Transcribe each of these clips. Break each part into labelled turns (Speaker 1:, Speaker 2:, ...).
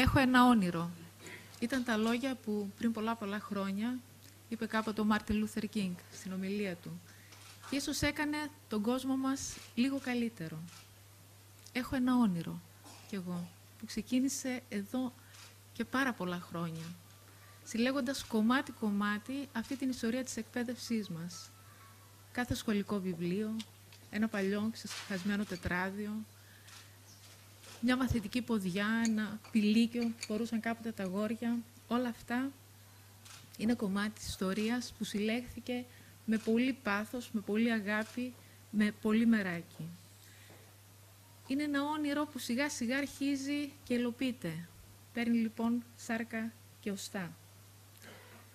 Speaker 1: Έχω ένα όνειρο. Ήταν τα λόγια που πριν πολλά χρόνια είπε κάποτε ο Μάρτιν Λούθερ Κίνγκ στην ομιλία του. Και ίσως έκανε τον κόσμο μας λίγο καλύτερο. Έχω ένα όνειρο κι εγώ, που ξεκίνησε εδώ και πάρα πολλά χρόνια, συλλέγοντας κομμάτι-κομμάτι αυτή την ιστορία της εκπαίδευσής μας. Κάθε σχολικό βιβλίο, ένα παλιό ξεχασμένο τετράδιο, μια μαθητική ποδιά, ένα πηλίκιο που φορούσαν κάποτε τα αγόρια, όλα αυτά είναι κομμάτι της ιστορίας που συλλέχθηκε με πολύ πάθος, με πολύ αγάπη, με πολύ μεράκι. Είναι ένα όνειρο που σιγά σιγά αρχίζει και υλοποιείται. Παίρνει λοιπόν σάρκα και οστά.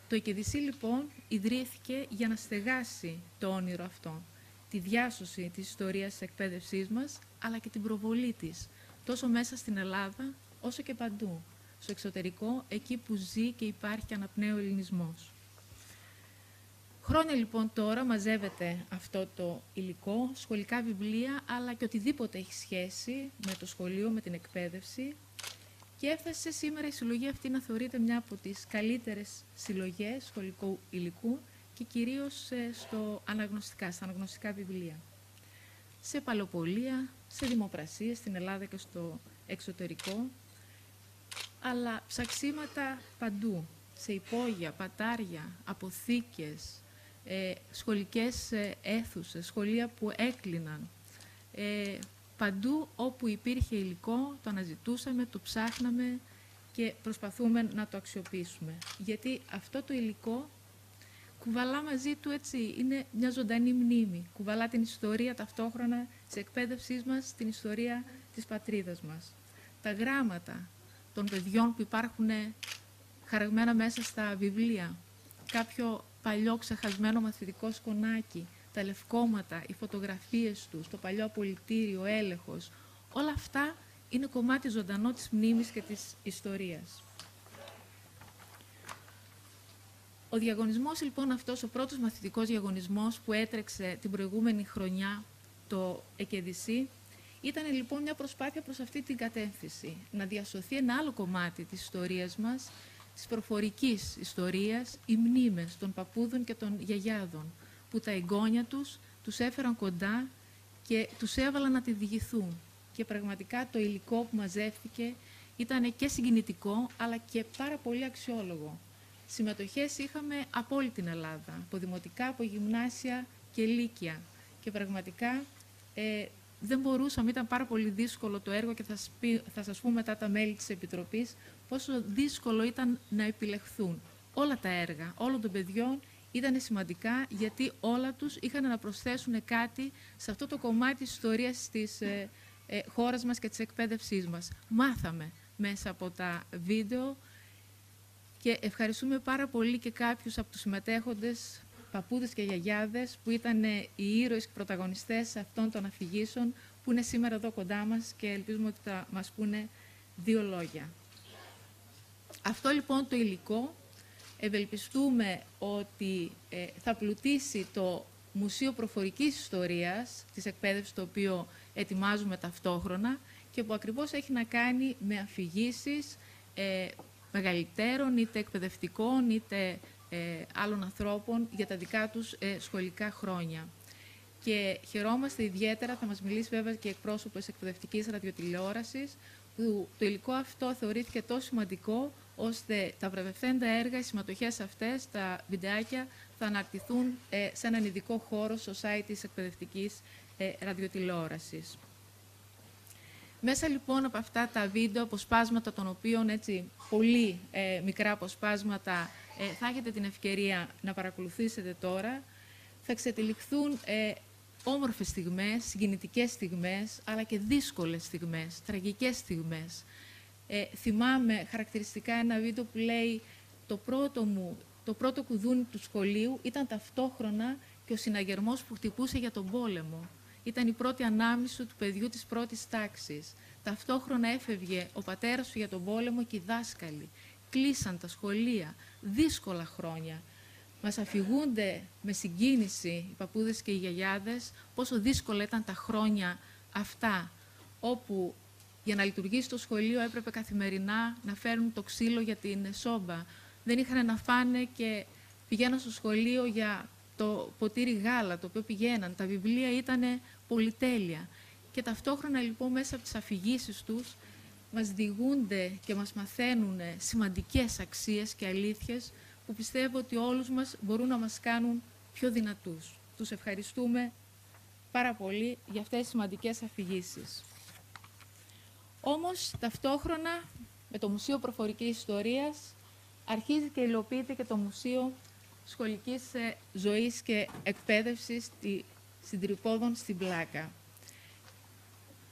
Speaker 1: Το ΕΚΕΔΙΣΗ λοιπόν ιδρύθηκε για να στεγάσει το όνειρο αυτό, τη διάσωση της ιστορίας της εκπαίδευσής μας, αλλά και την προβολή της, τόσο μέσα στην Ελλάδα, όσο και παντού, στο εξωτερικό, εκεί που ζει και υπάρχει και αναπνέει ο ελληνισμός. Χρόνια λοιπόν τώρα μαζεύεται αυτό το υλικό, σχολικά βιβλία, αλλά και οτιδήποτε έχει σχέση με το σχολείο, με την εκπαίδευση, και έφτασε σήμερα η συλλογή αυτή να θεωρείται μια από τις καλύτερες συλλογές σχολικού υλικού και κυρίως στα αναγνωστικά βιβλία. Σε παλαιοπολία, σε δημοπρασίες στην Ελλάδα και στο εξωτερικό, αλλά ψαξίματα παντού, σε υπόγεια, πατάρια, αποθήκες, σχολικές αίθουσες, σχολεία που έκλειναν. Παντού όπου υπήρχε υλικό, το αναζητούσαμε, το ψάχναμε και προσπαθούμε να το αξιοποιήσουμε. Γιατί αυτό το υλικό κουβαλά μαζί του, έτσι, είναι μια ζωντανή μνήμη. Κουβαλά την ιστορία ταυτόχρονα της εκπαίδευσής μας, την ιστορία της πατρίδας μας. Τα γράμματα των παιδιών που υπάρχουν χαραγμένα μέσα στα βιβλία, κάποιο παλιό ξεχασμένο μαθητικό σκονάκι, τα λευκόματα, οι φωτογραφίες τους, το παλιό απολυτήριο, ο έλεγχος, όλα αυτά είναι κομμάτι ζωντανό της μνήμης και της ιστορίας. Ο διαγωνισμός λοιπόν αυτός, ο πρώτος μαθητικός διαγωνισμός που έτρεξε την προηγούμενη χρονιά το ΕΚΕΔΙΣΗ, ήταν λοιπόν μια προσπάθεια προς αυτή την κατεύθυνση, να διασωθεί ένα άλλο κομμάτι της ιστορίας μας, της προφορικής ιστορίας, οι μνήμες των παππούδων και των γιαγιάδων, που τα εγγόνια τους έφεραν κοντά και τους έβαλαν να τη διηγηθούν. Και πραγματικά το υλικό που μαζεύτηκε ήταν και συγκινητικό, αλλά και πάρα πολύ αξιόλογο. Συμμετοχές είχαμε από όλη την Ελλάδα, από δημοτικά, από γυμνάσια και λύκεια. Και πραγματικά δεν μπορούσαμε, ήταν πάρα πολύ δύσκολο το έργο και θα σας πω μετά τα μέλη της Επιτροπής πόσο δύσκολο ήταν να επιλεχθούν. Όλα τα έργα, όλων των παιδιών ήταν σημαντικά, γιατί όλα τους είχαν να προσθέσουν κάτι σε αυτό το κομμάτι της ιστορίας της χώρας μας και της εκπαίδευσής μας. Μάθαμε μέσα από τα βίντεο και ευχαριστούμε πάρα πολύ και κάποιους από τους συμμετέχοντες, παππούδες και γιαγιάδες, που ήταν οι ήρωες και πρωταγωνιστές αυτών των αφηγήσεων, που είναι σήμερα εδώ κοντά μας και ελπίζουμε ότι θα μας πούνε δύο λόγια. Αυτό λοιπόν το υλικό ευελπιστούμε ότι θα πλουτίσει το Μουσείο Προφορικής Ιστορίας της εκπαίδευσης, το οποίο ετοιμάζουμε ταυτόχρονα και που ακριβώς έχει να κάνει με αφηγήσεις μεγαλύτερων, είτε εκπαιδευτικών, είτε άλλων ανθρώπων για τα δικά τους σχολικά χρόνια. Και χαιρόμαστε ιδιαίτερα, θα μας μιλήσει βέβαια και εκπρόσωπος εκπαιδευτικής ραδιοτηλεόρασης, που το υλικό αυτό θεωρήθηκε τόσο σημαντικό, ώστε τα βραβευθέντα έργα, οι συμμετοχές αυτές, τα βιντεάκια, θα αναρτηθούν σε έναν ειδικό χώρο στο site της εκπαιδευτικής ραδιοτηλεόρασης. Μέσα λοιπόν από αυτά τα βίντεο, αποσπάσματα των οποίων, έτσι, πολύ μικρά αποσπάσματα, θα έχετε την ευκαιρία να παρακολουθήσετε τώρα, θα ξετυλιχθούν όμορφες στιγμές, συγκινητικές στιγμές, αλλά και δύσκολες στιγμές, τραγικές στιγμές. Θυμάμαι χαρακτηριστικά ένα βίντεο που λέει το πρώτο κουδούνι του σχολείου ήταν ταυτόχρονα και ο συναγερμός που χτυπούσε για τον πόλεμο. Ήταν η πρώτη ανάμνηση του παιδιού της πρώτης τάξης. Ταυτόχρονα έφευγε ο πατέρας του για τον πόλεμο και οι δάσκαλοι. Κλείσαν τα σχολεία, δύσκολα χρόνια. Μας αφηγούνται με συγκίνηση οι παππούδες και οι γιαγιάδες πόσο δύσκολα ήταν τα χρόνια αυτά, όπου Για να λειτουργήσει το σχολείο έπρεπε καθημερινά να φέρουν το ξύλο για την σόμπα. Δεν είχαν να φάνε και πηγαίναν στο σχολείο για το ποτήρι γάλα, το οποίο πηγαίναν. Τα βιβλία ήταν πολυτέλεια. Και ταυτόχρονα, λοιπόν, μέσα από τις αφηγήσεις τους, μας διηγούνται και μας μαθαίνουν σημαντικές αξίες και αλήθειες που πιστεύω ότι όλους μας μπορούν να μας κάνουν πιο δυνατούς. Τους ευχαριστούμε πάρα πολύ για αυτές τις σημαντικές αφηγήσεις. Όμως, ταυτόχρονα, με το Μουσείο Προφορικής Ιστορίας, αρχίζει και υλοποιείται και το Μουσείο Σχολικής Ζωής και Εκπαίδευσης στην Τρυπόδων στην Πλάκα.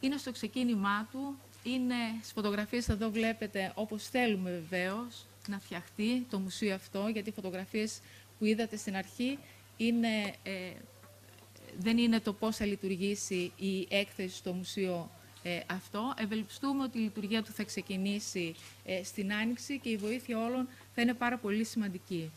Speaker 1: Είναι στο ξεκίνημά του, είναι στις φωτογραφίες εδώ βλέπετε, όπως θέλουμε βεβαίως, να φτιαχτεί το μουσείο αυτό, γιατί οι φωτογραφίες που είδατε στην αρχή δεν είναι το πώς θα λειτουργήσει η έκθεση στο μουσείο αυτό. Ευελπιστούμε ότι η λειτουργία του θα ξεκινήσει στην Άνοιξη και η βοήθεια όλων θα είναι πάρα πολύ σημαντική.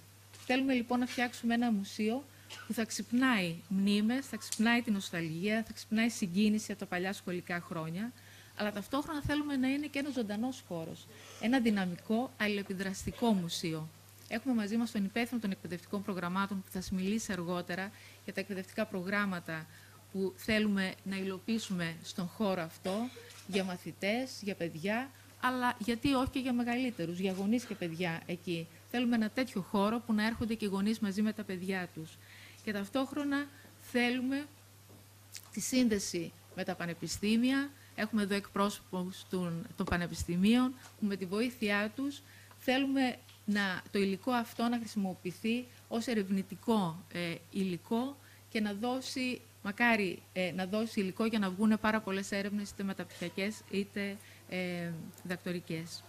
Speaker 1: Θέλουμε λοιπόν να φτιάξουμε ένα μουσείο που θα ξυπνάει μνήμες, θα ξυπνάει την νοσταλγία, θα ξυπνάει συγκίνηση από τα παλιά σχολικά χρόνια, αλλά ταυτόχρονα θέλουμε να είναι και ένας ζωντανός χώρος, ένα δυναμικό, αλληλεπιδραστικό μουσείο. Έχουμε μαζί μας τον υπεύθυνο των εκπαιδευτικών προγραμμάτων που θα σας μιλήσει αργότερα για τα εκπαιδευτικά προγράμματα που θέλουμε να υλοποιήσουμε στον χώρο αυτό, για μαθητές, για παιδιά, αλλά γιατί όχι και για μεγαλύτερους, για γονείς και παιδιά εκεί. Θέλουμε ένα τέτοιο χώρο που να έρχονται και οι γονείς μαζί με τα παιδιά τους. Και ταυτόχρονα θέλουμε τη σύνδεση με τα πανεπιστήμια. Έχουμε εδώ εκπρόσωπους των πανεπιστημίων που με τη βοήθειά τους θέλουμε το υλικό αυτό να χρησιμοποιηθεί ως ερευνητικό υλικό και να δώσει, μακάρι να δώσει υλικό για να βγουν πάρα πολλές έρευνες, είτε μεταπτυχιακές είτε διδακτορικές.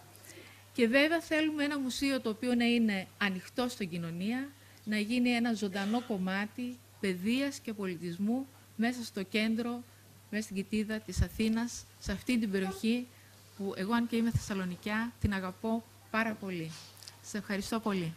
Speaker 1: Και βέβαια θέλουμε ένα μουσείο το οποίο να είναι ανοιχτό στην κοινωνία, να γίνει ένα ζωντανό κομμάτι παιδείας και πολιτισμού μέσα στο κέντρο, μέσα στην κοιτίδα της Αθήνας, σε αυτή την περιοχή που εγώ, αν και είμαι Θεσσαλονικιά, την αγαπώ πάρα πολύ. Σας ευχαριστώ πολύ.